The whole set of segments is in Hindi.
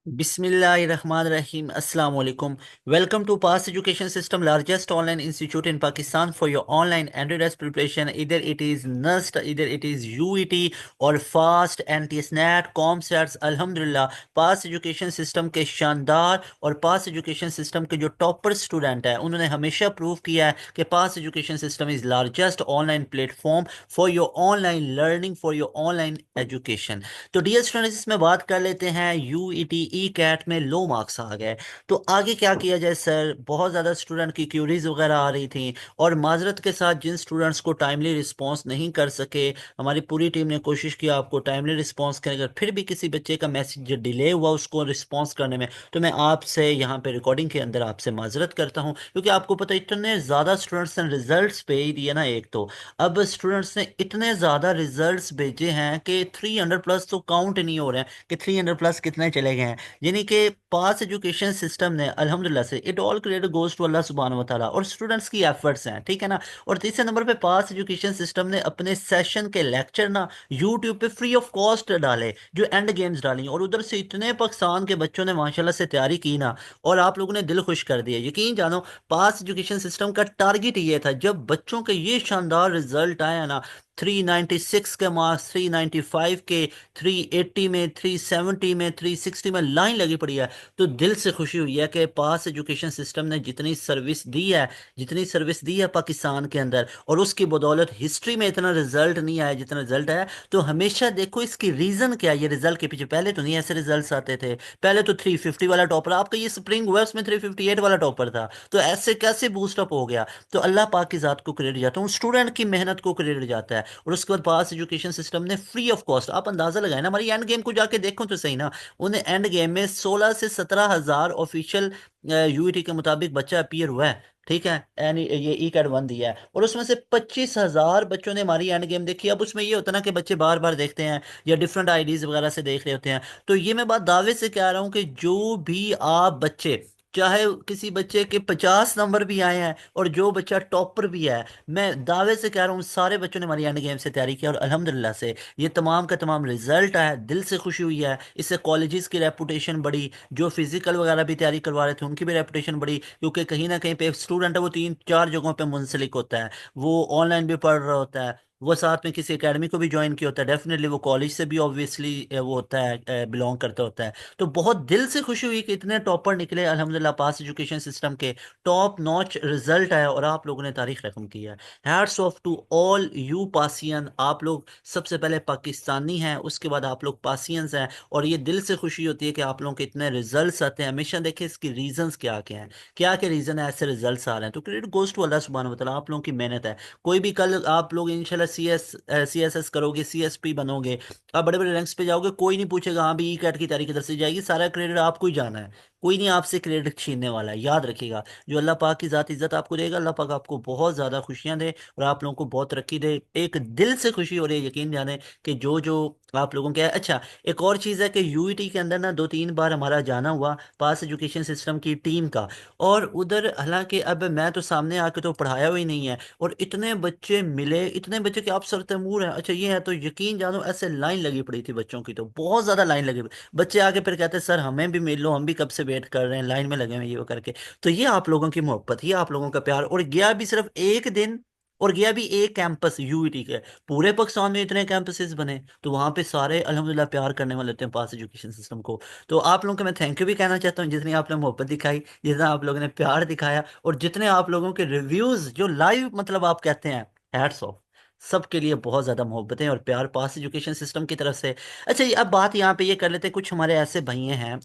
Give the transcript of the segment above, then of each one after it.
Bismillahirrahmanirrahim. Assalamu alaikum. Welcome to Past Education System, largest online institute in Pakistan for your online Android preparation. Either it is NUST, either it is UET or FAST, NTSNet, COMSATs. अल्हम्दुलिल्लाह पास एजुकेशन सिस्टम के शानदार और पास एजुकेशन सिस्टम के जो टॉपर स्टूडेंट हैं उन्होंने हमेशा प्रूव किया है कि pass education system is largest online platform for your online learning, for your online education. तो डियर स्टूडेंट्स, इसमें बात कर लेते हैं यूईटी ई कैट में लो मार्क्स आ गए तो आगे क्या किया जाए सर। बहुत ज़्यादा स्टूडेंट की क्यूरीज वगैरह आ रही थी और माजरत के साथ जिन स्टूडेंट्स को टाइमली रिस्पांस नहीं कर सके, हमारी पूरी टीम ने कोशिश की आपको टाइमली रिस्पांस करें। अगर फिर भी किसी बच्चे का मैसेज डिले हुआ उसको रिस्पांस करने में, तो मैं आपसे यहाँ पे रिकॉर्डिंग के अंदर आपसे माजरत करता हूँ, क्योंकि आपको पता है इतने ज़्यादा स्टूडेंट्स ने रिजल्ट्स भेज दिए ना। एक तो अब स्टूडेंट्स ने इतने ज़्यादा रिजल्ट्स भेजे हैं कि 300 प्लस तो काउंट नहीं हो रहे हैं कि 300 प्लस कितने चले गए हैं। यानी कि पास एजुकेशन सिस्टम ने अल्हम्दुलिल्लाह से it all credit goes to अल्लाह सुब्हान व तआला और स्टूडेंट्स की एफर्ट्स हैं, ठीक है ना। और तीसरे नंबर पे पास एजुकेशन सिस्टम ने अपने सेशन के लेक्चर ना यूट्यूब पे फ्री ऑफ कॉस्ट डाले, जो एंड गेम्स डाली, और उधर से इतने पाकिस्तान के बच्चों ने माशाल्लाह से तैयारी की ना, और आप लोगों ने दिल खुश कर दिया। यकीन जानो, पास एजुकेशन सिस्टम का टारगेट ये था, जब बच्चों के ये शानदार रिजल्ट आया ना, 396 के मार्क्स, 395 के, 380 में, 370 में, 360 में लाइन लगी पड़ी है, तो दिल से खुशी हुई है कि पास एजुकेशन सिस्टम ने जितनी सर्विस दी है, जितनी सर्विस दी है पाकिस्तान के अंदर, और उसकी बदौलत हिस्ट्री में इतना रिजल्ट नहीं आया जितना रिजल्ट आया। तो हमेशा देखो इसकी रीजन क्या है, ये रिजल्ट के पीछे पहले तो नहीं ऐसे रिजल्ट्स आते थे। पहले तो 350 वाला टॉपर, आपका ये स्प्रिंग वेव्स में 358 वाला टॉपर था, तो ऐसे कैसे बूस्टअप हो गया। तो अल्लाह पाक की जात को क्रेडिट जाता है, उन स्टूडेंट की मेहनत को क्रेडिट जाता है। और उसके बाद पास एजुकेशन सिस्टम ने फ्री ऑफ कॉस्ट, आप अंदाजा लगाए ना, हमारी एंड गेम को जाके देखो तो सही ना, उन्हें एंड गेम में 16 से 17 हज़ार ऑफिशियल यूईटी के मुताबिक बच्चा अपीयर हुआ है, ठीक है। एंड ये ई कैट वन दिया है, और उसमें से 25 हज़ार बच्चों ने हमारी एंड गेम देखी। अब उसमें ये होता है ना कि बच्चे बार बार देखते हैं या डिफरेंट आईडीज वगैरह से देख रहे होते हैं। तो ये मैं बात दावे से कह रहा हूँ कि जो भी आप बच्चे, चाहे किसी बच्चे के 50 नंबर भी आए हैं और जो बच्चा टॉपर भी है, मैं दावे से कह रहा हूँ सारे बच्चों ने हमारी एंड गेम से तैयारी की, और अल्हम्दुलिल्लाह से ये तमाम का तमाम रिजल्ट आया, दिल से खुशी हुई है। इससे कॉलेजेस की रेपुटेशन बढ़ी, जो फिजिकल वगैरह भी तैयारी करवा रहे थे उनकी भी रेपुटेशन बढ़ी, क्योंकि कहीं ना कहीं पे स्टूडेंट है वो 3-4 जगहों पे मुंसलिक होता है। वो ऑनलाइन भी पढ़ रहा होता है, वो साथ में किसी एकेडमी को भी ज्वाइन किया होता है, डेफिनेटली वो कॉलेज से भी ऑब्वियसली वो होता है, बिलोंग करता होता है। तो बहुत दिल से खुशी हुई कि इतने टॉपर निकले अल्हम्दुलिल्लाह, पास एजुकेशन सिस्टम के टॉप नॉच रिजल्ट आया और आप लोगों ने तारीख रकम की है। Hats off to all you पासियन, आप लोग सबसे पहले पाकिस्तानी हैं, उसके बाद आप लोग पासियंस हैं, और ये दिल से खुशी होती है कि आप लोगों के इतने रिजल्ट्स आते हैं। हमेशा देखें इसकी रीजंस क्या क्या हैं, क्या क्या रीजन है ऐसे रिजल्ट्स आ रहे हैं, तो क्रेडिट गोज टू अल्लाह सुब्हान व तआला, आप लोगों की मेहनत है। कोई भी कल आप लोग इंशाल्लाह CSS करोगे, CSP बनोगे, आप बड़े बड़े रैंक्स पे जाओगे, कोई नहीं पूछेगा हाँ भी ई कैट की तैयारी किधर से जाएगी, सारा क्रेडिट आपको ही जाना है। कोई नहीं आपसे क्रेडिट छीनने वाला है, याद रखिएगा। जो अल्लाह पाक की जात इज्जत आपको देगा, अल्लाह पाक आपको बहुत ज़्यादा खुशियां दे और आप लोगों को बहुत तरक्की दे। एक दिल से खुशी हो रही है, यकीन जाने कि जो जो आप लोगों के अच्छा। एक और चीज़ है कि यूईटी के अंदर ना 2-3 बार हमारा जाना हुआ पास एजुकेशन सिस्टम की टीम का, और उधर हालांकि अब मैं तो सामने आके तो पढ़ाया हुआ ही नहीं है, और इतने बच्चे मिले, इतने बच्चे कि आप सरतमूर हैं। अच्छा ये है, तो यकीन जानो ऐसे लाइन लगी पड़ी थी बच्चों की, तो बहुत ज़्यादा लाइन लगी पड़ी। बच्चे आके फिर कहते हैं सर हमें भी मिल लो, हम भी कब से वेट कर रहे हैं, लाइन में लगे हुए हैं, ये वो करके। तो ये आप लोगों की मोहब्बत, ये आप लोगों का प्यार, और गया भी सिर्फ एक दिन, और गया भी एक कैंपस यूईटी के। पूरे पाकिस्तान में इतने कैंपसेस बने, तो वहां पे सारे अल्हम्दुलिल्लाह प्यार करने वाले थे पास एजुकेशन सिस्टम को। तो आप लोगों को मैं थैंक यू भी कहना चाहता हूँ, जितनी आपने मोहब्बत दिखाई, जितना आप लोगों ने प्यार दिखाया, और जितने आप लोगों के रिव्यूज जो लाइव मतलब आप कहते हैं, हैट्स ऑफ। सबके लिए बहुत ज़्यादा मोहब्बतें और प्यार पास एजुकेशन सिस्टम की तरफ से। अच्छा अब बात यहाँ पे ये कर लेते हैं, कुछ हमारे ऐसे भैया हैं,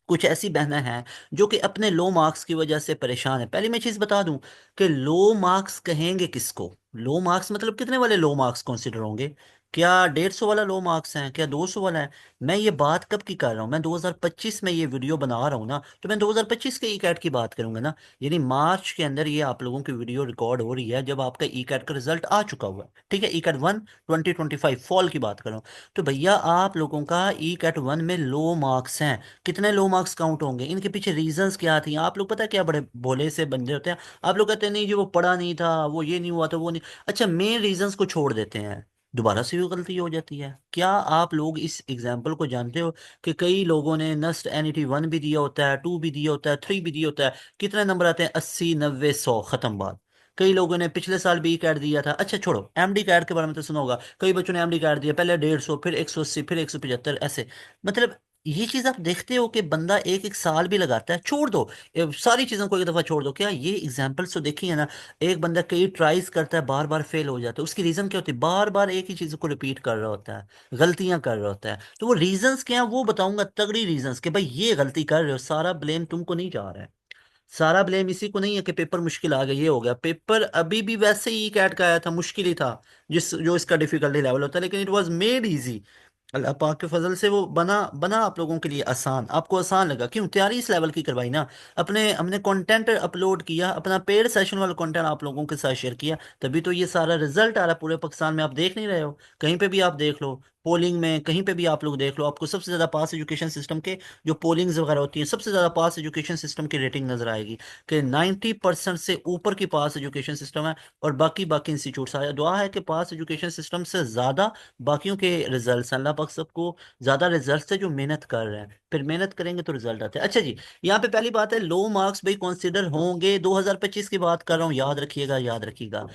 कुछ ऐसी बहनें हैं जो कि अपने लो मार्क्स की वजह से परेशान है। पहले मैं चीज़ बता दूं कि लो मार्क्स कहेंगे किसको, लो मार्क्स मतलब कितने वाले लो मार्क्स कंसिडर होंगे, क्या 150 वाला लो मार्क्स हैं, क्या 200 वाला है। मैं ये बात कब की कर रहा हूँ, मैं 2025 में ये वीडियो बना रहा हूँ ना, तो मैं 2025 के ई कैट की बात करूंगा ना। यानी मार्च के अंदर ये आप लोगों की वीडियो रिकॉर्ड हो रही है जब आपका ई कैट का रिजल्ट आ चुका हुआ है, ठीक है। ई कैट वन 2025 फॉल की बात करूँ, तो भैया आप लोगों का ई कैट वन में लो मार्क्स हैं। कितने लो मार्क्स काउंट होंगे, इनके पीछे रीजंस क्या थी। आप लोग पता है क्या बड़े भोले से बंदे होते हैं, आप लोग कहते हैं नहीं जी वो पढ़ा नहीं था, वो ये नहीं हुआ था, वो नहीं। अच्छा मेन रीजंस को छोड़ देते हैं, दोबारा से भी गलती हो जाती है। क्या आप लोग इस एग्जाम्पल को जानते हो कि कई लोगों ने नस्ट एनईटी 1 भी दिया होता है, 2 भी दिया होता है, 3 भी दिया होता है, कितने नंबर आते हैं? 80, 90, 100, खत्म बात। कई लोगों ने पिछले साल बी कैट दिया था, अच्छा छोड़ो, एमडी कैट के बारे में तो सुना होगा, कई बच्चों ने एमडी कैट दिया, पहले 150, फिर 180, फिर 175, ऐसे। मतलब ये चीज आप देखते हो कि बंदा एक एक साल भी लगाता है। छोड़ दो, ये सारी चीजों को एक दफा छोड़ दो, क्या ये एग्जाम्पल्स तो देखी है ना? एक बंदा कई ट्राइज करता है, बार बार फेल हो जाता है, उसकी रीजन क्या होती है? बार बार एक ही चीज को रिपीट कर रहा होता है, गलतियां कर रहा होता है। तो वो रीजंस क्या है वो बताऊंगा, तगड़ी रीजंस, कि भाई ये गलती कर रहे हो, सारा ब्लेम तुमको नहीं जा रहा है। सारा ब्लेम इसी को नहीं है कि पेपर मुश्किल आ गया, ये हो गया। पेपर अभी भी वैसे ही कैट का आया था, मुश्किल ही था, जिस जो इसका डिफिकल्टी लेवल होता है, लेकिन इट वाज मेड इजी। अल्लाह पाक के फजल से वो बना बना आप लोगों के लिए आसान, आपको आसान लगा, क्यों? तैयारी इस लेवल की करवाई ना। अपने हमने कंटेंट अपलोड किया, अपना पेड सेशन वाला कंटेंट आप लोगों के साथ शेयर किया, तभी तो ये सारा रिजल्ट आ रहा है पूरे पाकिस्तान में। आप देख नहीं रहे हो? कहीं पे भी आप देख लो, पोलिंग में कहीं पे भी आप लोग देख लो, आपको सबसे ज्यादा पास एजुकेशन सिस्टम के जो पोलिंग्स वगैरह होती हैं, सबसे ज्यादा पास एजुकेशन सिस्टम की रेटिंग नजर आएगी कि 90% से ऊपर की पास एजुकेशन सिस्टम है। और बाकी बाकी इंस्टीट्यूट आया, दुआ है कि पास एजुकेशन सिस्टम से ज्यादा बाकियों के रिजल्ट, अल्लाह पाक सबको ज्यादा रिजल्ट से जो मेहनत कर रहे हैं, फिर मेहनत करेंगे तो रिजल्ट आते हैं। अच्छा जी, यहाँ पे पहली बात है, लो मार्क्स भाई कंसीडर होंगे। 2025 की बात कर रहा हूँ, याद रखिएगा, याद रखिएगा।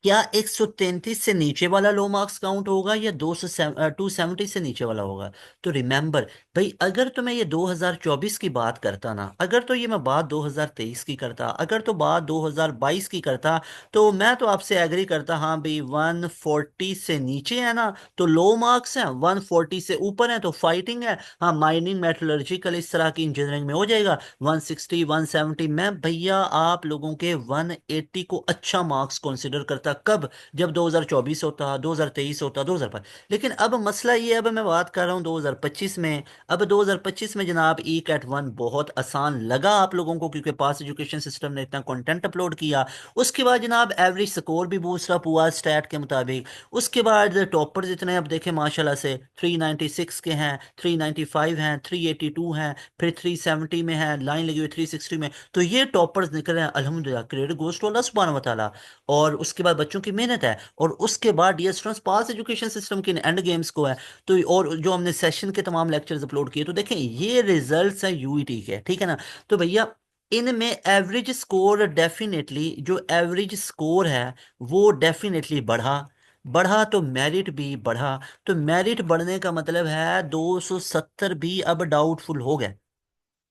क्या 133 से नीचे वाला लो मार्क्स काउंट होगा या 270 से नीचे वाला होगा? तो रिमेंबर भाई, अगर तो मैं ये 2024 की बात करता ना, अगर तो ये मैं बात 2023 की करता, अगर तो बात 2022 की करता, तो मैं तो आपसे एग्री करता, हाँ भाई 140 से नीचे है ना तो लो मार्क्स हैं, 140 से ऊपर है तो फाइटिंग है। हाँ, माइनिंग, मेटलर्जिकल, इस तरह की इंजीनियरिंग में हो जाएगा 160, 170। मैं भैया आप लोगों के 180 को अच्छा मार्क्स कंसिडर करता, कब? जब 2024 होता, 2023 होता, 2005। लेकिन अब मसला ये है, अब मैं बात कर रहा हूँ 2025 में। अब 2025 में जनाब ई कैट 1 बहुत आसान लगा आप लोगों को, क्योंकि पास एजुकेशन सिस्टम ने इतना कंटेंट अपलोड किया। उसके बाद जनाब एवरेज स्कोर भी बूस्ट अप हुआ स्टैट के मुताबिक। उसके बाद टॉपर्स इतने अब देखें माशाल्लाह से, 396 के हैं, 395 हैं, 382 हैं, फिर 370 में है, लाइन लगी हुई 360 में। तो ये टॉपर्स निकल रहे हैं, अल्हम्दुलिल्लाह, क्रेडिट गोज़ टू अल्लाह सुब्हानहू व तआला। और उसके बाद बच्चों की मेहनत है, और उसके बाद डियर स्टूडेंट्स, पास एजुकेशन सिस्टम के एंड गेम्स को है। तो और जो हमने सेशन के तमाम लेक्चर्स अपलोड किए, तो देखें ये रिजल्ट्स हैं यूईटी के, ठीक है ना? तो भैया इनमें एवरेज स्कोर डेफिनेटली, जो एवरेज स्कोर है वो डेफिनेटली बढ़ा। बढ़ा तो मेरिट भी बढ़ा। तो मेरिट बढ़ने का मतलब है 270 भी अब डाउटफुल हो गए।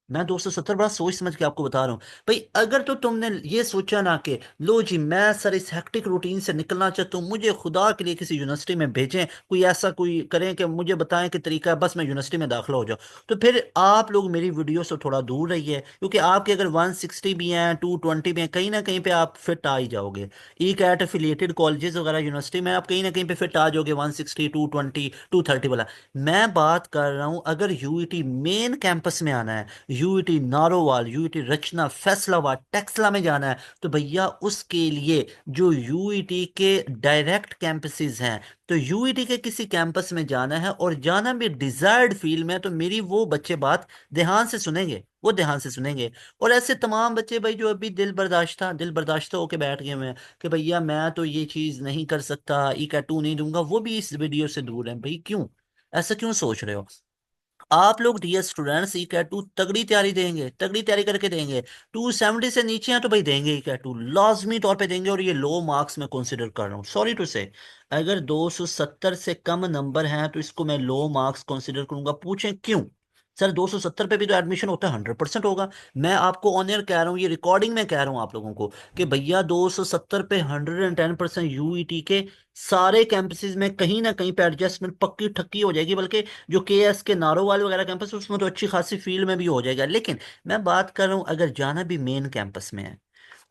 मैं 270 बड़ा सोच समझ के आपको बता रहा हूँ। भाई अगर तो तुमने ये सोचा ना कि लो जी मैं सर इस हेक्टिक रूटीन से निकलना चाहता हूँ, मुझे खुदा के लिए किसी यूनिवर्सिटी में भेजें, कोई ऐसा कोई करें कि मुझे बताएं कि तरीका है, बस मैं यूनिवर्सिटी में दाखिला हो जाऊँ, तो फिर आप लोग मेरी वीडियो से थोड़ा दूर रहिए। क्योंकि आपके अगर 160 भी हैं, 220 भी हैं, कहीं ना कहीं पे आप फिट आ ही जाओगे। ई कैट एफिलिएटेड कॉलेजेस वगैरह यूनिवर्सिटी में आप कहीं ना कहीं पे फिट आ जाओगे, 160, 220, 230 वाला। मैं बात कर रहा हूँ अगर यूईटी मेन कैंपस में आना है, यूईटी नारोवाल, यूईटी रचना, फैसलाबाद, टेक्सला में जाना है, तो भैया उसके लिए जो यूईटी के डायरेक्ट कैंपसेस हैं, तो यूईटी के किसी कैंपस में जाना है और जाना भी डिजायर्ड फील्ड में, तो मेरी वो बच्चे बात ध्यान से सुनेंगे, वो ध्यान से सुनेंगे। और ऐसे तमाम बच्चे भाई जो अभी दिल बर्दाश्त होके बैठ गए हुए हैं कि भैया मैं तो ये चीज नहीं कर सकता, ई टू नहीं दूंगा, वो भी इस वीडियो से दूर हैं। भाई क्यों? ऐसा क्यों सोच रहे हो? आप लोग डियर स्टूडेंट्स ई कैट टू तगड़ी तैयारी देंगे, तगड़ी तैयारी करके देंगे। 270 से नीचे हैं तो भाई देंगे, ई कैट टू लाजमी तौर पे देंगे, और ये लो मार्क्स में कंसिडर कर रहा हूँ, सॉरी टू से। अगर 270 से कम नंबर हैं तो इसको मैं लो मार्क्स कंसिडर करूंगा। पूछें क्यों? सर 270 पे भी तो एडमिशन होता है, 100% होगा। मैं आपको ऑन एयर कह रहा हूँ, ये रिकॉर्डिंग में कह रहा हूँ आप लोगों को, कि भैया 270 पे 110% यूईटी के सारे कैंपसेस में कहीं ना कहीं पे एडजस्टमेंट पक्की ठक्की हो जाएगी। बल्कि जो के एस के नारोवाल वगैरह कैंपस है उसमें तो अच्छी खासी फील्ड में भी हो जाएगा। लेकिन मैं बात कर रहा हूँ अगर जाना भी मेन कैंपस में है,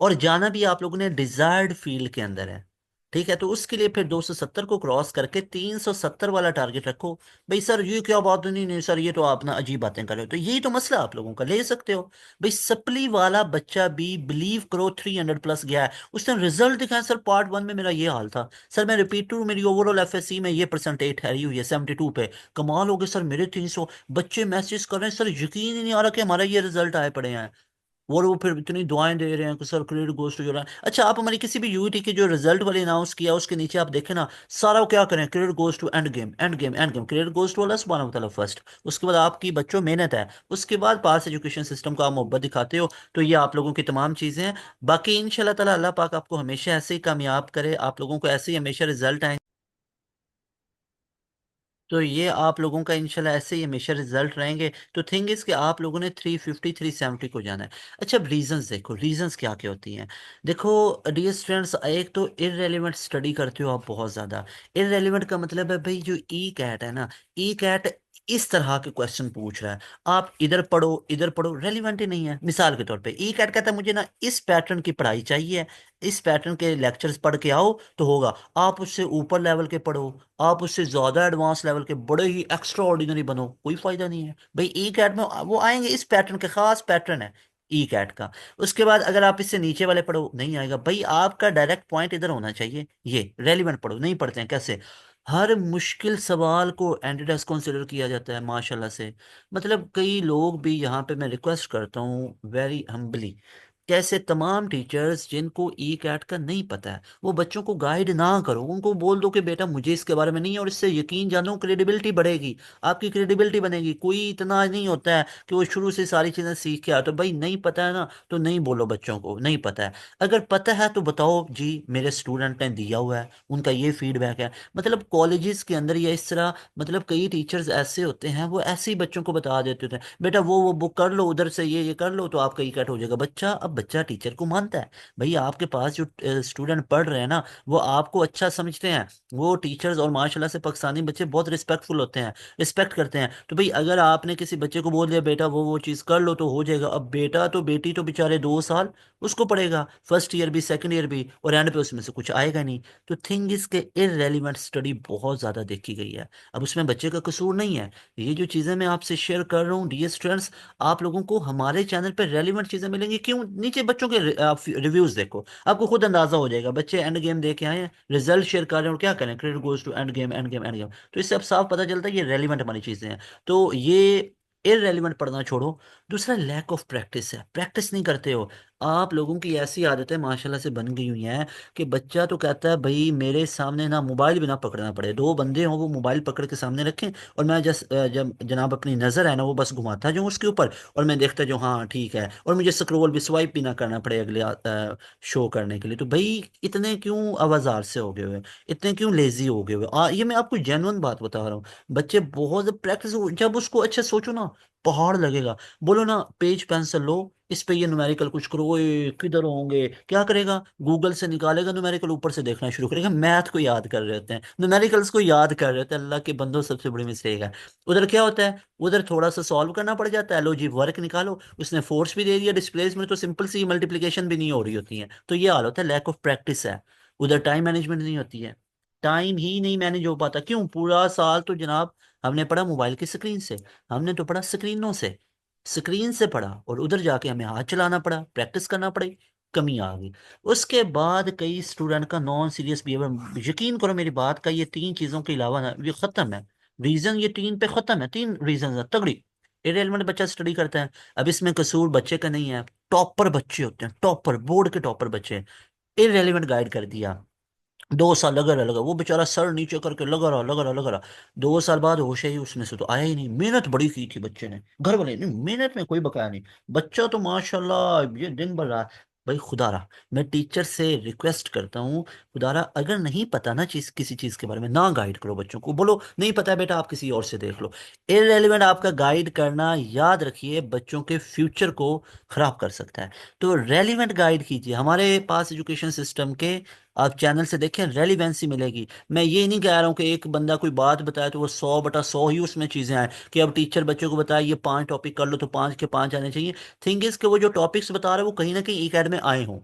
और जाना भी आप लोगों ने डिजायर्ड फील्ड के अंदर है, ठीक है, तो उसके लिए फिर 270 को क्रॉस करके 370 वाला टारगेट रखो। भाई सर ये क्या बात, नहीं नहीं सर ये तो आप ना अजीब बातें कर रहे हो, तो यही तो मसला आप लोगों का, ले सकते हो। भाई सप्ली वाला बच्चा भी बिलीव करो 300 प्लस गया है, उसने रिजल्ट दिखाया, सर पार्ट 1 में मेरा ये हाल था, सर मैं रिपीट टू मेरी ओवरऑल एफएससी में ये परसेंटेज ठहरी हुई है 72 पे। कमाल हो गया सर, मेरे 300 बच्चे मैसेज कर रहे हैं, सर यकीन ही नहीं आ रहा कि हमारा ये रिजल्ट आए पड़े हैं। वो फिर इतनी दुआएं दे रहे हैं कि sir credit goes to your. अच्छा, आप हमारी किसी भी यूईटी के जो रिजल्ट वाले अनाउंस किया उसके नीचे आप देखें ना, सारा वो क्या करें, credit goes to end game, end game, end game, credit goes to अल्लाह सुब्हानहू व तआला फर्स्ट। उसके बाद आपकी बच्चों मेहनत है, उसके बाद पास एजुकेशन सिस्टम को आप मोहब्बत दिखाते हो। तो ये आप लोगों की तमाम चीज़ें हैं। बाकी इंशाल्लाह ताला अल्लाह पाक आपको हमेशा ऐसे ही कामयाब करे, आप लोगों को ऐसे ही हमेशा रिजल्ट आए। तो ये आप लोगों का इंशाल्लाह ऐसे ही हमेशा रिजल्ट रहेंगे। तो थिंग इज कि आप लोगों ने 350 370 को जाना है। अच्छा, अब रीजंस देखो, रीजंस क्या क्या होती हैं। देखो डियर स्टूडेंट्स, एक तो इररेलेवेंट स्टडी करते हो आप बहुत ज़्यादा। इररेलेवेंट का मतलब है भाई, जो ई कैट है ना, ई कैट इस तरह के क्वेश्चन पूछ रहा है, आप इधर पढ़ो, रेलिवेंट ही नहीं है। मिसाल के तौर पे ई कैट कहता है मुझे ना इस पैटर्न की पढ़ाई चाहिए, इस पैटर्न के लेक्चर्स पढ़ के आओ तो होगा। आप उससे ऊपर लेवल के पढ़ो, आप उससे ज्यादा एडवांस लेवल के बड़े ही एक्स्ट्रा ऑर्डिनरी बनो, कोई फायदा नहीं है भाई। ई कैट में वो आएंगे, इस पैटर्न के खास पैटर्न है ई कैट का। उसके बाद अगर आप इससे नीचे वाले पढ़ो, नहीं आएगा भाई। आपका डायरेक्ट पॉइंट इधर होना चाहिए, ये रेलिवेंट पढ़ो। नहीं पढ़ते हैं कैसे, हर मुश्किल सवाल को एंटीटेस्ट कंसिडर किया जाता है माशाल्लाह से। मतलब कई लोग भी यहाँ पे, मैं रिक्वेस्ट करता हूँ वेरी हम्बली, कैसे तमाम टीचर्स जिनको ई कैट का नहीं पता है, वो बच्चों को गाइड ना करो, उनको बोल दो कि बेटा मुझे इसके बारे में नहीं है, और इससे यकीन जानो क्रेडिबिलिटी बढ़ेगी, आपकी क्रेडिबिलिटी बनेगी। कोई इतना नहीं होता है कि वो शुरू से सारी चीज़ें सीख के आए। तो भाई नहीं पता है ना, तो नहीं बोलो बच्चों को नहीं पता है। अगर पता है तो बताओ जी मेरे स्टूडेंट ने दिया हुआ है, उनका ये फीडबैक है। मतलब कॉलेजेस के अंदर या इस तरह, मतलब कई टीचर्स ऐसे होते हैं, वो ऐसे ही बच्चों को बता देते होते हैं, बेटा वो बुक कर लो, उधर से ये कर लो तो आपका ई कैट हो जाएगा। बच्चा, अब बच्चा टीचर को मानता है। भाई आपके पास जो स्टूडेंट पढ़ रहे हैं ना, वो आपको अच्छा समझते हैं। वो टीचर्स और माशाल्लाह से पाकिस्तानी बच्चे बहुत रिस्पेक्टफुल होते हैं, रिस्पेक्ट करते हैं। तो भाई अगर आपने किसी बच्चे को बोल दिया बेटा वो चीज़ कर लो तो हो जाएगा, अब बेटा तो बेटी तो बेचारे 2 साल उसको पढ़ेगा, फर्स्ट ईयर भी सेकंड ईयर भी, और एंड पे उसमें से कुछ आएगा नहीं। तो थिंग इसके इररेलीवेंट स्टडी बहुत ज़्यादा देखी गई है। अब उसमें बच्चे का कसूर नहीं है। ये जो चीज़ें मैं आपसे शेयर कर रहा हूँ डियर स्टूडेंट्स, आप लोगों को हमारे चैनल पर रेलिवेंट चीज़ें मिलेंगी। क्यों, नीचे बच्चों के रिव्यूज़ देखो, आपको खुद अंदाजा हो जाएगा। बच्चे एंड गेम दे के आए हैं, रिजल्ट शेयर कर रहे हैं, और क्या करें, credit goes to end game, end game, end game. तो इससे अब साफ पता चलता है ये रेलिवेंट हमारी चीज़ें हैं। तो ये इररेलीवेंट पढ़ना छोड़ो। दूसरा, लैक ऑफ प्रैक्टिस है, प्रैक्टिस नहीं करते हो। आप लोगों की ऐसी आदतें माशाल्लाह से बन गई हुई हैं कि बच्चा तो कहता है भाई मेरे सामने ना मोबाइल भी ना पकड़ना पड़े, दो बंदे हों वो मोबाइल पकड़ के सामने रखें, और मैं जब जनाब अपनी नज़र है ना वो बस घुमाता जाऊँ उसके ऊपर, और मैं देखता जाऊँ हाँ ठीक है, और मुझे स्क्रॉल भी स्वाइप भी ना करना पड़े अगले शो करने के लिए। तो भाई इतने क्यों आवाज़ार से हो गए हुए, इतने क्यों लेजी हो गए हुए, ये मैं आपको जेन्युइन बात बता रहा हूँ। बच्चे बहुत प्रैक्टिस, जब उसको अच्छा सोचो ना, पहाड़ लगेगा। बोलो ना पेज पेंसिल लो, इस पे ये न्यूमेरिकल कुछ करो, ओए किधर होंगे, क्या करेगा, गूगल से निकालेगा न्यूमेरिकल, ऊपर से देखना शुरू करेगा। मैथ को याद कर रहे होते हैं, न्यूमेरिकल्स को याद कर रहे होते हैं। अल्लाह के बंदों, सबसे बड़ी मिस्टेक है। उधर क्या होता है, उधर थोड़ा सा सॉल्व करना पड़ जाता है, लो जी वर्क निकालो, उसने फोर्स भी दे दिया, डिस्प्लेसमेंट तो सिंपल सी मल्टीप्लिकेशन भी नहीं हो रही होती है। तो ये हाल होता है, लैक ऑफ प्रैक्टिस है। उधर टाइम मैनेजमेंट नहीं होती है, टाइम ही नहीं मैनेज हो पाता। क्यों, पूरा साल तो जनाब हमने पढ़ा मोबाइल की स्क्रीन से, हमने तो पढ़ा स्क्रीनों से, स्क्रीन से पढ़ा, और उधर जाके हमें हाथ चलाना पड़ा, प्रैक्टिस करना पड़ी, कमी आ गई। उसके बाद कई स्टूडेंट का नॉन सीरियस बिहेवियर, यकीन करो मेरी बात का, ये तीन चीज़ों के अलावा ना ये ख़त्म है। रीज़न ये तीन पे ख़त्म है, तीन रीज़न है तगड़ी। इरेलीवेंट बच्चा स्टडी करता है। अब इसमें कसूर बच्चे का नहीं है, टॉपर बच्चे होते हैं, टॉपर, बोर्ड के टॉपर बच्चे, इरेलीवेंट गाइड कर दिया, 2 साल लगा रहा वो बेचारा, सर नीचे करके लगा रहा। 2 साल बाद होश ही उसमें से तो आया ही नहीं। मेहनत बड़ी की थी बच्चे ने, घर वाले ने, मेहनत में कोई बकाया नहीं। बच्चा तो माशाल्लाह ये दिन भर रहा। भाई खुदारा, मैं टीचर से रिक्वेस्ट करता हूँ, खुदारा अगर नहीं पता ना चीज, किसी चीज के बारे में ना गाइड करो बच्चों को, बोलो नहीं पता है बेटा आप किसी और से देख लो। इररेलेवेंट आपका गाइड करना, याद रखिए, बच्चों के फ्यूचर को खराब कर सकता है। तो रेलिवेंट गाइड कीजिए। हमारे पास एजुकेशन सिस्टम के आप चैनल से देखें, रेलिवेंसी मिलेगी। मैं ये नहीं कह रहा हूँ कि एक बंदा कोई बात बताए तो वो 100/100 ही उसमें चीज़ें आए, कि अब टीचर बच्चों को बताए ये 5 टॉपिक कर लो तो 5 के 5 आने चाहिए। थिंग इज कि वो जो टॉपिक्स बता रहे हैं वो कहीं ना कहीं एक ऐड में आए हों,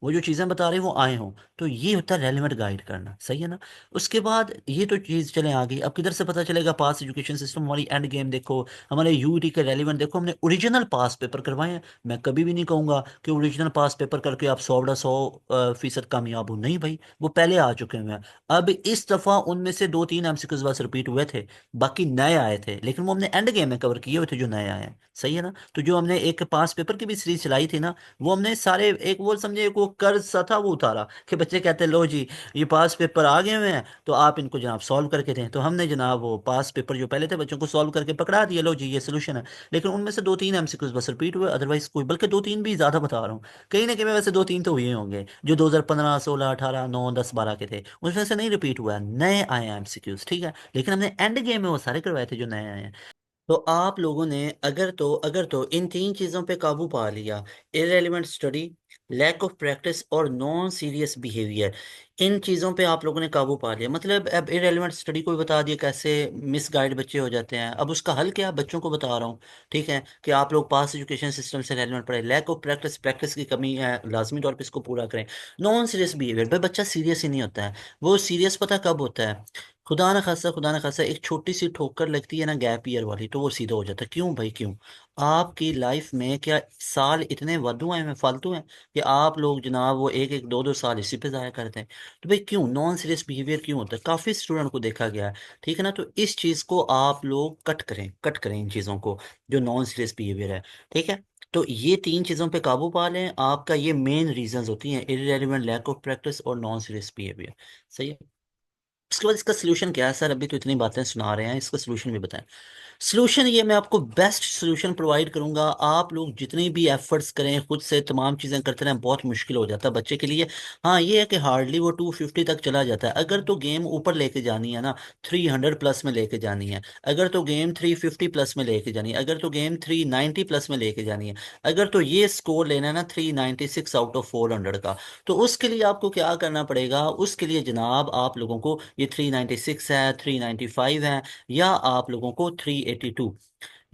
वो जो चीज़ें बता रहे हैं वो आए हों। तो ये होता है रेलिवेंट गाइड करना, सही है ना। उसके बाद ये तो चीज़ चले आ गई, अब किधर से पता चलेगा पास एजुकेशन सिस्टम, हमारी एंड गेम देखो, हमारे यूईटी के रेलिवेंट देखो, हमने ओरिजिनल पास पेपर करवाए हैं। मैं कभी भी नहीं कहूंगा कि ओरिजिनल पास पेपर करके आप 100 कामयाब हो, नहीं भाई, वो पहले आ चुके हुए हैं। अब इस दफा उनमें से दो तीन एमसीक्यूज बस रिपीट हुए थे, बाकी नए आए थे, लेकिन वो हमने एंड गेम में कवर किए हुए थे जो नए आए हैं, सही है ना। तो जो हमने एक पास पेपर की भी सीरीज चलाई थी ना, वो हमने सारे एक वो समझे एक वो कर्ज सा था वो उतारा, कि बच्चे कहते हैं लो जी ये पास पेपर आ गए हुए हैं तो आप इनको जनाब सॉल्व करके दें, तो हमने जनाब वो पास पेपर जो पहले थे बच्चों को सॉल्व करके पकड़ा दिए, लो जी ये सोल्यूशन है। लेकिन उनमें से दो तीन एमसीक्यूज बस रिपीट हुए, अदरवाइज कोई, बल्कि दो तीन भी ज्यादा बता रहा हूँ, कहीं ना कहीं में वैसे दो तीन तो हुए होंगे जो 2015 16 18 9 10 12 के थे, उसमें से नहीं रिपीट हुआ है, नए आए हैं एमसीक्यूज, ठीक है। लेकिन हमने एंड गेम में वो सारे करवाए थे जो नए आए हैं। तो आप लोगों ने अगर तो इन तीन चीज़ों पे काबू पा लिया, irrelevant study, lack of practice और नॉन सीरियस बिहेवियर, इन चीज़ों पे आप लोगों ने काबू पा लिया, मतलब अब इरेलीवेंट स्टडी को भी बता दिया कैसे मिसगाइड बच्चे हो जाते हैं, अब उसका हल क्या बच्चों को बता रहा हूँ, ठीक है, कि आप लोग पास एजुकेशन सिस्टम से रेलिवेंट पढ़े। लैक ऑफ प्रैक्टिस, प्रैक्टिस की कमी है, लाजमी तौर पे इसको पूरा करें। नॉन सीरियस बिहेवियर, भाई बच्चा सीरियस ही नहीं होता है, वो सीरियस पता कब होता है, खुदा ना खासा एक छोटी सी ठोकर लगती है ना गैप ईयर वाली, तो वो सीधा हो जाता है। क्यों भाई क्यों? आपकी लाइफ में क्या साल इतने वाधू हैं, फालतू हैं, कि आप लोग जनाब वो एक एक दो दो साल इसी पे ज़ाया करते हैं? तो भाई क्यों नॉन सीरियस बिहेवियर क्यों होता है? काफ़ी स्टूडेंट को देखा गया है, ठीक है ना। तो इस चीज़ को आप लोग कट करें इन चीज़ों को, जो नॉन सीरियस बिहेवियर है, ठीक है। तो ये तीन चीज़ों पे काबू पा लें, आपका ये मेन रीजंस होती हैं, इररिलेवेंट, लैक ऑफ प्रैक्टिस और नॉन सीरियस बिहेवियर, सही है। उसके बाद इसका सोल्यूशन क्या है सर? अभी तो इतनी बातें सुना रहे हैं, इसका सोल्यूशन भी बताएं। सोल्यूशन ये मैं आपको बेस्ट सोल्यूशन प्रोवाइड करूंगा, आप लोग जितनी भी एफर्ट्स करें खुद से तमाम चीज़ें करते रहें, बहुत मुश्किल हो जाता है बच्चे के लिए। हाँ ये है कि हार्डली वो 250 तक चला जाता है, अगर तो गेम ऊपर लेके जानी है ना, 300 प्लस में लेके जानी है, अगर तो गेम 350 प्लस में लेके जानी है, अगर तो गेम 390 प्लस में लेके जानी है, अगर तो ये स्कोर लेना है ना 396 आउट ऑफ 400 का, तो उसके लिए आपको क्या करना पड़ेगा? उसके लिए जनाब आप लोगों को ये 396 है, 395 है, या आप लोगों को 382,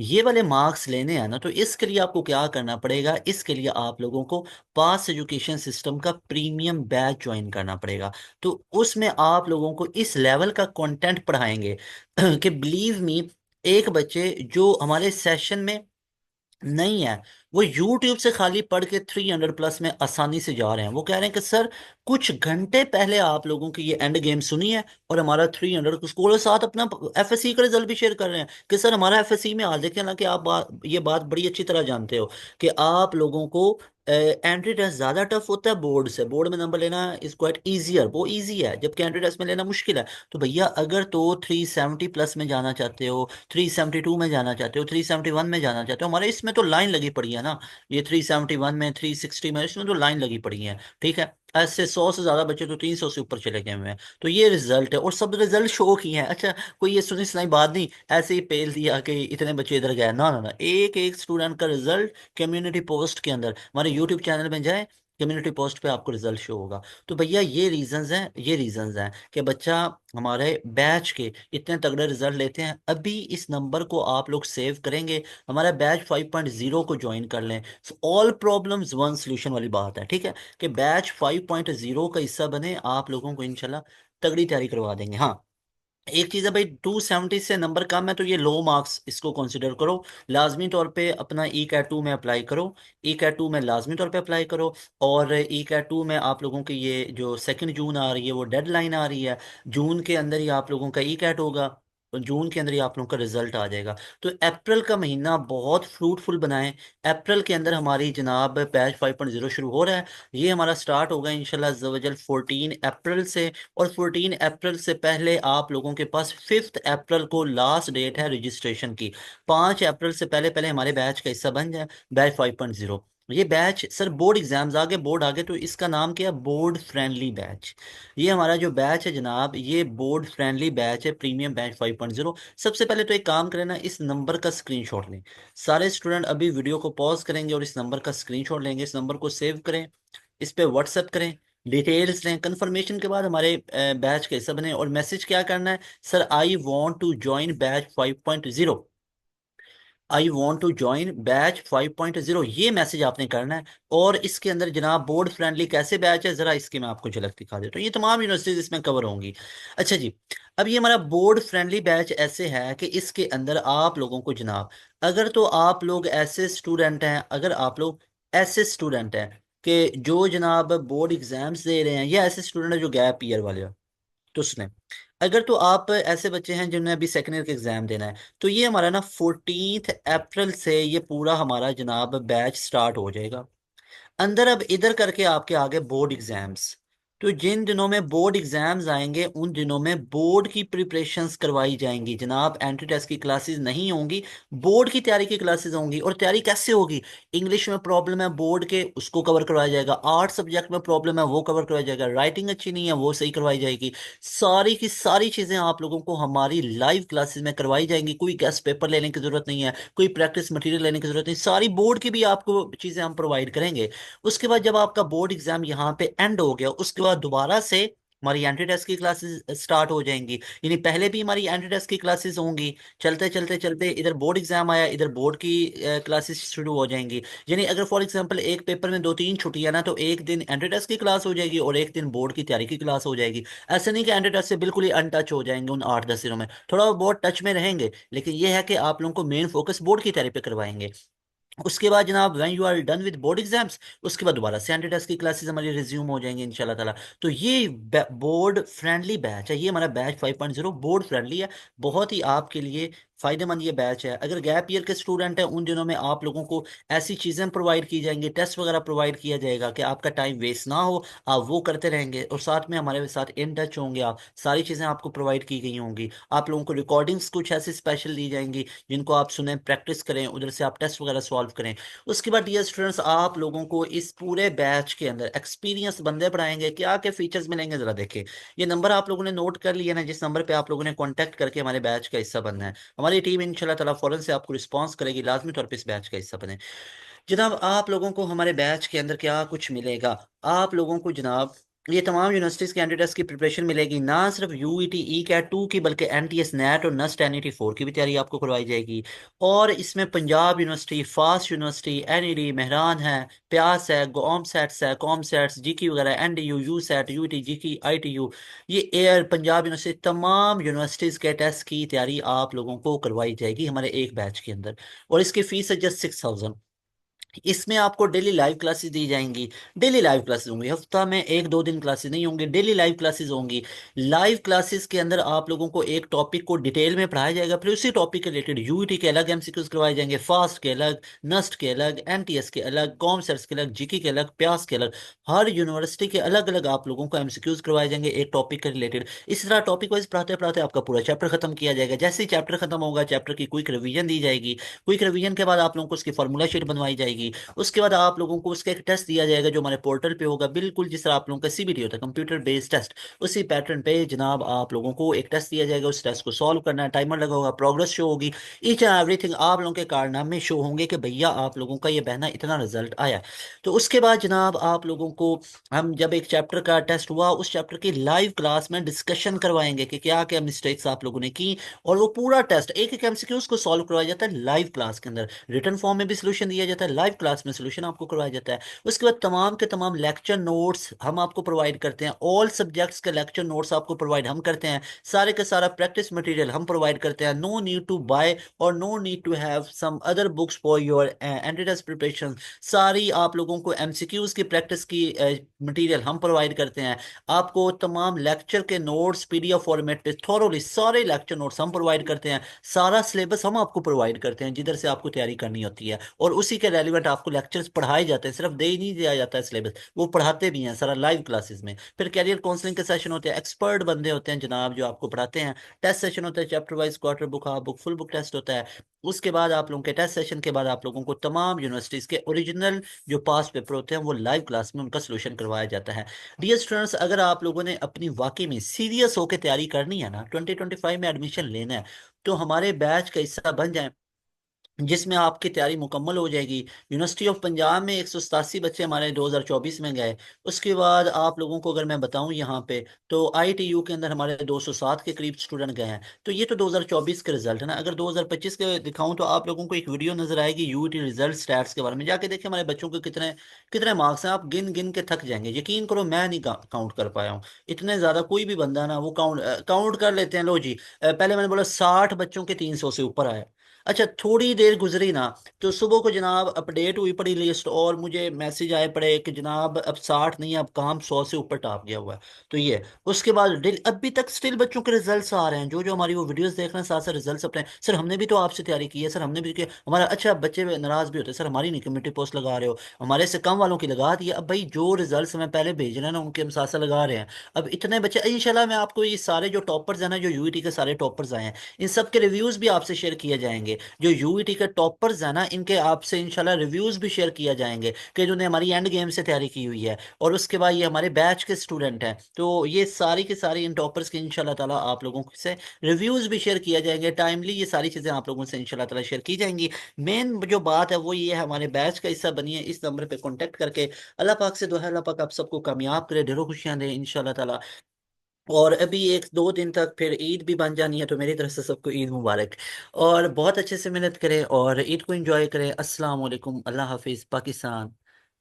ये वाले मार्क्स लेने हैं ना, तो इसके लिए आपको क्या करना पड़ेगा? इसके लिए आप लोगों को पास एजुकेशन सिस्टम का प्रीमियम बैच ज्वाइन करना पड़ेगा। तो उसमें आप लोगों को इस लेवल का कंटेंट पढ़ाएंगे कि बिलीव मी, एक बच्चे जो हमारे सेशन में नहीं है, वो यूट्यूब से खाली पढ़ के 300 प्लस में आसानी से जा रहे हैं, वो कह रहे हैं कि सर कुछ घंटे पहले आप लोगों की ये एंड गेम सुनी है और हमारा 300 को स्कोर, साथ अपना एफएससी का रिजल्ट भी शेयर कर रहे हैं कि सर हमारा एफएससी में हाल देखे ना, कि आप ये बात बड़ी अच्छी तरह जानते हो कि आप लोगों को एंट्री टेस्ट ज्यादा टफ होता है बोर्ड से, बोर्ड में नंबर लेना इज क्वाइट इजियर, वो इजी है, जबकि एंट्री टेस्ट में लेना मुश्किल है। तो भैया अगर तो 370 प्लस में जाना चाहते हो, 372 में जाना चाहते हो, 371 में जाना चाहते हो, हमारे इसमें तो लाइन लगी पड़ी है ना, ये 371 में, 360 में, इसमें तो लाइन लगी पड़ी है, ठीक है। ऐसे 100 से ज्यादा बच्चे तो 300 से ऊपर चले गए हुए हैं। तो ये रिजल्ट है, और सब रिजल्ट शो किए हैं। अच्छा, कोई ये सुनी सुनाई बात नहीं ऐसे ही पेल दिया कि इतने बच्चे इधर गए, ना ना ना, एक एक स्टूडेंट का रिजल्ट कम्युनिटी पोस्ट के अंदर, हमारे यूट्यूब चैनल में जाए, कम्युनिटी पोस्ट पे आपको रिजल्ट शो होगा। तो भैया ये रीजंस हैं कि बच्चा हमारे बैच के इतने तगड़े रिजल्ट लेते हैं। अभी इस नंबर को आप लोग सेव करेंगे, हमारा बैच 5.0 को ज्वाइन कर लें, ऑल प्रॉब्लम्स वन सोल्यूशन वाली बात है, ठीक है, कि बैच 5.0 का हिस्सा बने, आप लोगों को इंशाल्लाह तगड़ी तैयारी करवा देंगे। हाँ, एक चीज है भाई, 270 से नंबर कम है तो ये लो मार्क्स इसको कंसिडर करो, लाजमी तौर पे अपना ई कैट टू में अप्लाई करो, ई कैट टू में लाजमी तौर पे अप्लाई करो। और ई कैट टू में आप लोगों की ये जो 2 जून आ रही है वो डेडलाइन आ रही है, जून के अंदर ही आप लोगों का ई कैट होगा, और जून के अंदर ही आप लोगों का रिजल्ट आ जाएगा। तो अप्रैल का महीना बहुत फ्रूटफुल बनाएं, अप्रैल के अंदर हमारी जनाब बैच 5.0 शुरू हो रहा है, ये हमारा स्टार्ट होगा इंशाल्लाह अज़्ज़ा वजल 14 अप्रैल से। और 14 अप्रैल से पहले आप लोगों के पास 5 अप्रैल को लास्ट डेट है रजिस्ट्रेशन की, 5 अप्रैल से पहले पहले हमारे बैच का हिस्सा बन जाए, बैच 5.0। ये बैच सर बोर्ड एग्जाम्स आगे, बोर्ड आगे, तो इसका नाम क्या है? Board friendly batch. ये हमारा जो बैच है जनाब, ये बोर्ड फ्रेंडली बैच है, प्रीमियम बैच 5.0। सबसे पहले तो एक काम करें ना, इस नंबर का स्क्रीनशॉट लें, सारे स्टूडेंट अभी वीडियो को पॉज करेंगे और इस नंबर का स्क्रीनशॉट लेंगे, इस नंबर को सेव करें, इस पे व्हाट्सएप करें, डिटेल्स लें, कंफर्मेशन के बाद हमारे बैच के हिस्सा बने, और मैसेज क्या करना है? Sir I want to join batch 5.0, I want to join batch 5.0, ये मैसेज आपने करना है। और इसके अंदर जनाब बोर्ड फ्रेंडली कैसे बैच है, जरा इसकी मैं आपको झलक दिखा देता हूँ। ये तमाम यूनिवर्सिटीज इसमें कवर होंगी। अच्छा जी, अब ये हमारा बोर्ड फ्रेंडली बैच ऐसे है कि इसके अंदर आप लोगों को जनाब, अगर तो आप लोग ऐसे स्टूडेंट हैं, अगर आप लोग ऐसे स्टूडेंट हैं कि जो जनाब बोर्ड एग्जाम्स दे रहे हैं, या ऐसे स्टूडेंट हैं जो गैप ईयर वाले हो, तो सुने, अगर तो आप ऐसे बच्चे हैं जिन्हें अभी सेकेंड ईयर का एग्जाम देना है, तो ये हमारा ना 14 अप्रैल से ये पूरा हमारा जनाब बैच स्टार्ट हो जाएगा। अंदर अब इधर करके आपके आगे बोर्ड एग्जाम्स, तो जिन दिनों में बोर्ड एग्जाम्स आएंगे उन दिनों में बोर्ड की प्रिपरेशंस करवाई जाएंगी जनाब। एंट्री टेस्ट की क्लासेस नहीं होंगी, बोर्ड की तैयारी की क्लासेस होंगी। और तैयारी कैसे होगी? इंग्लिश में प्रॉब्लम है बोर्ड के, उसको कवर करवाया जाएगा। आर्ट सब्जेक्ट में प्रॉब्लम है, वो कवर करवाया जाएगा। राइटिंग अच्छी नहीं है, वो सही करवाई जाएगी। सारी की सारी चीजें आप लोगों को हमारी लाइव क्लासेस में करवाई जाएंगी। कोई गेस्ट पेपर लेने की जरूरत नहीं है, कोई प्रैक्टिस मटेरियल लेने की जरूरत नहीं, सारी बोर्ड की भी आपको चीजें हम प्रोवाइड करेंगे। उसके बाद जब आपका बोर्ड एग्जाम यहाँ पे एंड हो गया, उसके बाद दोबारा से हमारी एंट्री टेस्ट की क्लासेस स्टार्ट हो जाएंगी। यानी पहले भी हमारी एंट्री टेस्ट की क्लासेस होंगी, चलते चलते चलते इधर बोर्ड एग्जाम आया, इधर बोर्ड की क्लासेस शुरू हो जाएंगी। यानी अगर फॉर एग्जांपल एक पेपर में 2-3 छुट्टियां ना, तो एक दिन एंट्री टेस्ट की क्लास हो जाएगी और एक दिन बोर्ड की तैयारी की क्लास हो जाएगी। ऐसे नहीं कि एंट्री टेस्ट से बिल्कुल ही अनटच हो जाएंगे उन 8-10 दिनों में, थोड़ा बहुत टच में रहेंगे, लेकिन यह है कि आप लोगों को मेन फोकस बोर्ड की तैयारी पे करवाएंगे। उसके बाद जनाब when you are done with board exams, उसके बाद दोबारा से एंट्री टेस्ट की क्लासेस हमारी रिज्यूम हो जाएंगी इंशाल्लाह ताला। तो ये बोर्ड फ्रेंडली बैच है, ये हमारा बैच 5.0 बोर्ड फ्रेंडली है। बहुत ही आपके लिए फायदेमंद ये बैच है। अगर गैप ईयर के स्टूडेंट हैं, उन दिनों में आप लोगों को ऐसी चीज़ें प्रोवाइड की जाएंगी, टेस्ट वगैरह प्रोवाइड किया जाएगा कि आपका टाइम वेस्ट ना हो, आप वो करते रहेंगे और साथ में हमारे साथ इन टच होंगे। आप सारी चीज़ें आपको प्रोवाइड की गई होंगी। आप लोगों को रिकॉर्डिंग्स कुछ ऐसी स्पेशल दी जाएंगी जिनको आप सुने, प्रैक्टिस करें, उधर से आप टेस्ट वगैरह सॉल्व करें। उसके बाद डियर स्टूडेंट्स, आप लोगों को इस पूरे बैच के अंदर एक्सपीरियंस बंदे पढ़ाएंगे। क्या क्या फीचर्स मिलेंगे जरा देखें। ये नंबर आप लोगों ने नोट कर लिया ना, जिस नंबर पे आप लोगों ने कांटेक्ट करके हमारे बैच का हिस्सा बनना है। हमारी टीम इंशाल्लाह ताला फौरन से आपको रिस्पांस करेगी, लाजमी तौर पे इस बैच का हिस्सा बने। जनाब आप लोगों को हमारे बैच के अंदर क्या कुछ मिलेगा? आप लोगों को जनाब ये तमाम यूनिवर्सिटीज के एंट्री टेस्ट की प्रिपरेशन मिलेगी, ना सिर्फ यूईटी ई कैट 2 की, बल्कि एनटीएस नेट और नस्ट एनईटी 4 की भी तैयारी आपको करवाई जाएगी। और इसमें Punjab university, fast university, NED, Mehran है, प्यास है, कॉम सेट्स है, कॉम सेट्स, जीकी वगैरह, एनडीयू, यू सेट, यूटी, जीकी, आईटीयू, ये एयर पंजाब यूनिवर्सिटी, तमाम यूनिवर्सिटीज के टेस्ट की तैयारी आप लोगों को करवाई जाएगी हमारे एक बैच के अंदर। और इसकी फीस है जस्ट 6,000। इसमें आपको डेली लाइव क्लासेस दी जाएंगी। डेली लाइव क्लासेस होंगी, हफ्ता में 1-2 दिन क्लासेस नहीं होंगी, डेली लाइव क्लासेस होंगी। लाइव क्लासेस के अंदर आप लोगों को एक टॉपिक को डिटेल में पढ़ाया जाएगा, फिर उसी टॉपिक के रिलेटेड यूईटी के अलग एमसीक्यूज करवाए जाएंगे, फास्ट के अलग, नस्ट के अलग, एनटीएस के अलग, कॉम सेट्स के अलग, जीके के अलग, प्यास के अलग। हर यूनिवर्सिटी के अलग अलग आप लोगों को एमसीक्यूज करवाए जाएंगे एक टॉपिक के रिलेटेड। इस तरह टॉपिक वाइज पढ़ाते पढ़ाते आपका पूरा चैप्टर खत्म किया जाएगा। जैसे ही चैप्टर खत्म होगा, चैप्टर की क्विक रिवीजन दी जाएगी। क्विक रिवीजन के बाद आप लोगों को उसकी फॉर्मूला शीट बनवाई जाएगी। उसके बाद आप लोगों को उसका एक टेस्ट दिया जाएगा जो हमारे पोर्टल पे होगा, बिल्कुल जिस तरह आप लोगों का सीबीटी होता है, कंप्यूटर बेस्ड टेस्ट। उसी पैटर्न पे जनाब आप लोगों को एक टेस्ट दिया जाएगा, उस टेस्ट को सॉल्व करना है, टाइमर लगा होगा, प्रोग्रेस शो होगी, ईच एंड एवरीथिंग आप लोगों के कारनामे शो होंगे कि भैया आप लोगों का ये बहना इतना रिजल्ट आया। तो उसके बाद जनाब आप लोगों को हम जब एक चैप्टर का टेस्ट हुआ, उस चैप्टर की लाइव क्लास में डिस्कशन करवाएंगे कि क्या क्या मिस्टेक्स आप लोगों ने की। और वो पूरा टेस्ट एक एक एमसीक्यूज को सॉल्व करवाया जाता है लाइव क्लास के अंदर। रिटर्न फॉर्म में भी सोल्यूशन दिया जाता है, लाइव क्लास में सोल्यूशन आपको करवाया जाता है। उसके बाद तमाम के तमाम लेक्चर नोट्स हम आपको प्रोवाइड करते हैं। ऑल सब्जेक्ट्स के लेक्चर नोट्स आपको प्रोवाइड हम करते हैं। सारे का सारा प्रैक्टिस मटेरियल हम प्रोवाइड करते हैं। नो नीड टू बाय और no need to have some other books for your entrance preparation. सारी आप लोगों को एमसीक्यूज की प्रैक्टिस की मटेरियल हम प्रोवाइड करते हैं। आपको तमाम लेक्चर के नोट्स पीडीएफ फॉर्मेट पे थॉरोली सारे लेक्चर नोट्स हम प्रोवाइड करते हैं। सारा सिलेबस हम आपको प्रोवाइड करते हैं जिधर से आपको तैयारी करनी होती है, और उसी के रेलिवेंट आपको लेक्चर्स पढ़ाए जाते हैं। सिर्फ दे ही नहीं दिया जाता है सिलेबस, वो पढ़ाते भी हैं सारा लाइव क्लासेस में। फिर कैरियर काउंसलिंग के सेशन होते हैं, एक्सपर्ट बंदे होते हैं जनाब जो आपको पढ़ाते हैं। टेस्ट सेशन होता है, chapter wise, quarter book, half book, full book test होता है। उसके बाद आप लोगों के टेस्ट सेशन के बाद आप लोगों को तमाम यूनिवर्सिटीज के ओरिजिनल जो पास पेपर होते हैं वो लाइव क्लास में उनका सोल्यूशन करवाया जाता है। डियर स्टूडेंट्स, अगर आप लोगों ने अपनी वाकई में सीरियस होकर तैयारी करनी है ना, 2025 में एडमिशन लेना है, तो हमारे बैच का हिस्सा बन जाए। जिसमें आपकी तैयारी मुकम्मल हो जाएगी। यूनिवर्सिटी ऑफ पंजाब में 187 बच्चे हमारे 2024 में गए। उसके बाद आप लोगों को अगर मैं बताऊं यहाँ पे, तो आईटीयू के अंदर हमारे 207 के करीब स्टूडेंट गए हैं। तो ये तो 2024 के रिजल्ट है ना। अगर 2025 के दिखाऊं तो आप लोगों को एक वीडियो नजर आएगी यूईटी रिजल्ट स्टैट्स के बारे में, जाके देखिए हमारे बच्चों के कितने कितने मार्क्स हैं। आप गिन गिन के थक जाएंगे, यकीन करो मैं नहीं काउंट कर पाया हूँ। इतने ज्यादा कोई भी बंदा ना वो काउंट काउंट कर लेते हैं। लो जी, पहले मैंने बोला 60 बच्चों के 300 से ऊपर आए। अच्छा, थोड़ी देर गुजरी ना, तो सुबह को जनाब अपडेट हुई पड़ी लिस्ट, और मुझे मैसेज आए पड़े कि जनाब अब 60 नहीं, अब काम 100 से ऊपर टाप गया हुआ है। तो ये उसके बाद अभी तक स्टिल बच्चों के रिजल्ट्स आ रहे हैं। जो जो हमारी वो वीडियोस देख रहे हैं, साथ साथ रिजल्ट्स अपने, सर हमने भी तो आपसे तैयारी की है, सर हमने भी किया हमारा। अच्छा, बच्चे नाराज भी होते हैं, सर हमारी नहीं कम्युनिटी पोस्ट लगा रहे हो, हमारे से कम वालों की लगा दी। अब भाई जो रिजल्ट्स हमें पहले भेज रहे हैं ना, उनके हम साथ साथ लगा रहे हैं। अब इतने बच्चे इंशाल्लाह, मैं आपको ये सारे जो टॉपर्स हैं ना, जो यूईटी के सारे टॉपर्स आए हैं, इन सब के रिव्यूज भी आपसे शेयर किए जाएंगे। जो यूईटी के टॉपर्स हैं ना, इनके आपसे इंशाल्लाह रिव्यूज भी शेयर किया जाएंगे कि जिन्होंने हमारी एंड गेम से तैयारी की हुई है। और उसके बाद ये हमारे बैच के स्टूडेंट हैं, तो ये सारी के सारी इन टॉपर्स के इंशाल्लाह ताला आप लोगों से रिव्यूज भी शेयर किया जाएंगे टाइमली। ये सारी चीजें आप लोगों से इंशाल्लाह ताला शेयर की जाएंगी। मेन जो बात है वो ये है, हमारे बैच का हिस्सा बनिए, इस नंबर पे कांटेक्ट करके। अल्लाह पाक से दुआ है, अल्लाह पाक आप सबको कामयाब करे, ढेरों खुशियां दे इंशाल्लाह ताला। और अभी एक दो दिन तक फिर ईद भी बन जानी है, तो मेरी तरफ से सबको ईद मुबारक। और बहुत अच्छे से मेहनत करें और ईद को एंजॉय करें। अस्सलाम वालेकुम, अल्लाह हाफिज, पाकिस्तान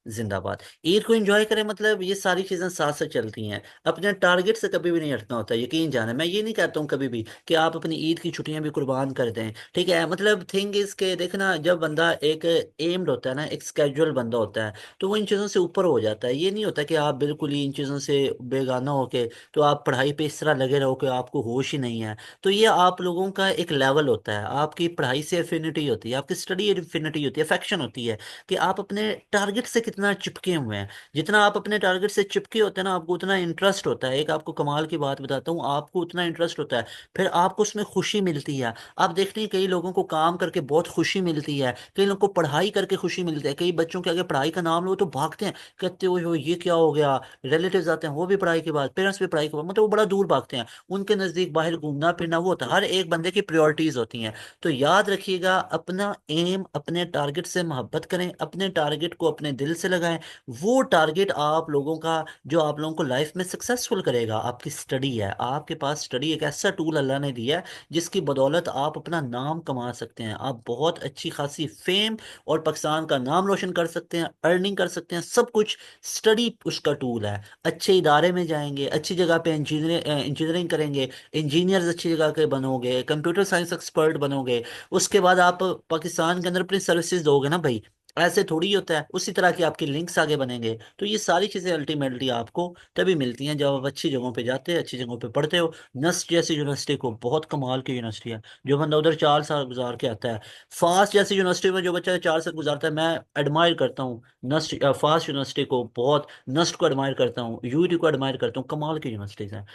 जिंदाबाद। ईद को एंजॉय करें मतलब ये सारी चीजें साथ साथ चलती हैं। अपने टारगेट से कभी भी नहीं हटना होता, यकीन जाने। मैं ये नहीं कहता हूँ कभी भी कि आप अपनी ईद की छुट्टियां भी कुर्बान कर दें, ठीक है। मतलब थिंग इज के देखना, जब बंदा एक एम्ड होता है ना, एक स्केजुअल बंदा होता है, तो वो इन चीज़ों से ऊपर हो जाता है। ये नहीं होता कि आप बिल्कुल ही इन चीज़ों से बेगाना होके तो आप पढ़ाई पे इस तरह लगे रहो कि आपको होश ही नहीं है। तो ये आप लोगों का एक लेवल होता है, आपकी पढ़ाई से एफिनिटी होती है, आपकी स्टडी एफिनिटी होती है, अफेक्शन होती है कि आप अपने टारगेट से कितना चिपके हुए हैं। जितना आप अपने टारगेट से चिपके होते हैं ना, आपको उतना इंटरेस्ट होता है। एक आपको कमाल की बात बताता हूँ, आपको उतना इंटरेस्ट होता है, फिर आपको उसमें खुशी मिलती है। आप देखते हैं कई लोगों को काम करके बहुत खुशी मिलती है, कई लोगों को पढ़ाई करके खुशी मिलती है। कई बच्चों के आगे पढ़ाई का नाम लो तो भागते हैं, कहते हो ये क्या हो गया। रिलेटिव्स आते हैं, वो भी पढ़ाई के बाद, पेरेंट्स भी पढ़ाई के बाद, मतलब वो बड़ा दूर भागते हैं। उनके नजदीक बाहर घूमना फिरना वो होता है। हर एक बंदे की प्रायोरिटीज होती हैं। तो याद रखिएगा, अपना एम, अपने टारगेट से मोहब्बत करें, अपने टारगेट को अपने दिल से लगाएं। वो टारगेट आप लोगों का, जो आप लोगों को लाइफ में सक्सेसफुल करेगा। आपकी स्टडी है, आपके पास स्टडी एक ऐसा टूल अल्लाह ने दिया है जिसकी बदौलत आप अपना नाम कमा सकते हैं। आप बहुत अच्छी खासी फेम और पाकिस्तान का नाम रोशन कर सकते हैं, अर्निंग कर सकते हैं, सब कुछ स्टडी उसका टूल है। अच्छे इदारे में जाएंगे, अच्छी जगह पे इंजीनियरिंग करेंगे, इंजीनियर्स अच्छी जगह के बनोगे, कंप्यूटर साइंस एक्सपर्ट बनोगे। उसके बाद आप पाकिस्तान के अंदर अपनी सर्विसेज दोगे ना भाई। ऐसे थोड़ी होता है, उसी तरह की आपकी लिंक्स आगे बनेंगे। तो ये सारी चीजें अल्टीमेटली आपको तभी मिलती हैं जब आप अच्छी जगहों पे जाते हैं, अच्छी जगहों पे पढ़ते हो। नस्ट जैसी यूनिवर्सिटी को, बहुत कमाल की यूनिवर्सिटी है, जो बंदा उधर 4 साल गुजार के आता है। फास्ट जैसी यूनिवर्सिटी में जो बच्चा 4 साल गुजारता है, मैं एडमायर करता हूँ नस्ट फास्ट यूनिवर्सिटी को बहुत। नस्ट को एडमायर करता हूँ, यूटी को एडमायर करता हूँ, कमाल की यूनिवर्सिटीज हैं।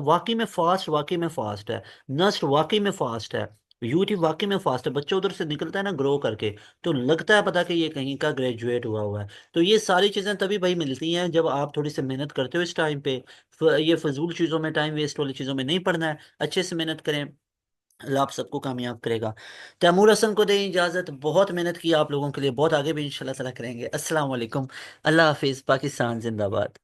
वाकई में फास्ट, वाकई में फास्ट है। नस्ट वाकई में फास्ट है। यूटी वाकई में फास्ट है। बच्चा उधर से निकलता है ना ग्रो करके, तो लगता है पता कि ये कहीं का ग्रेजुएट हुआ हुआ है। तो ये सारी चीज़ें तभी भाई मिलती हैं जब आप थोड़ी सी मेहनत करते हो इस टाइम पे। ये फजूल चीज़ों में, टाइम वेस्ट वाली चीज़ों में नहीं पड़ना है, अच्छे से मेहनत करें। अल्लाह आप सबको कामयाब करेगा। तैमूर हसन को दें इजाज़त, बहुत मेहनत की आप लोगों के लिए, बहुत आगे भी इंशाल्लाह ताला करेंगे। अस्सलाम वालेकुम, अल्लाह हाफिज़, पाकिस्तान जिंदाबाद।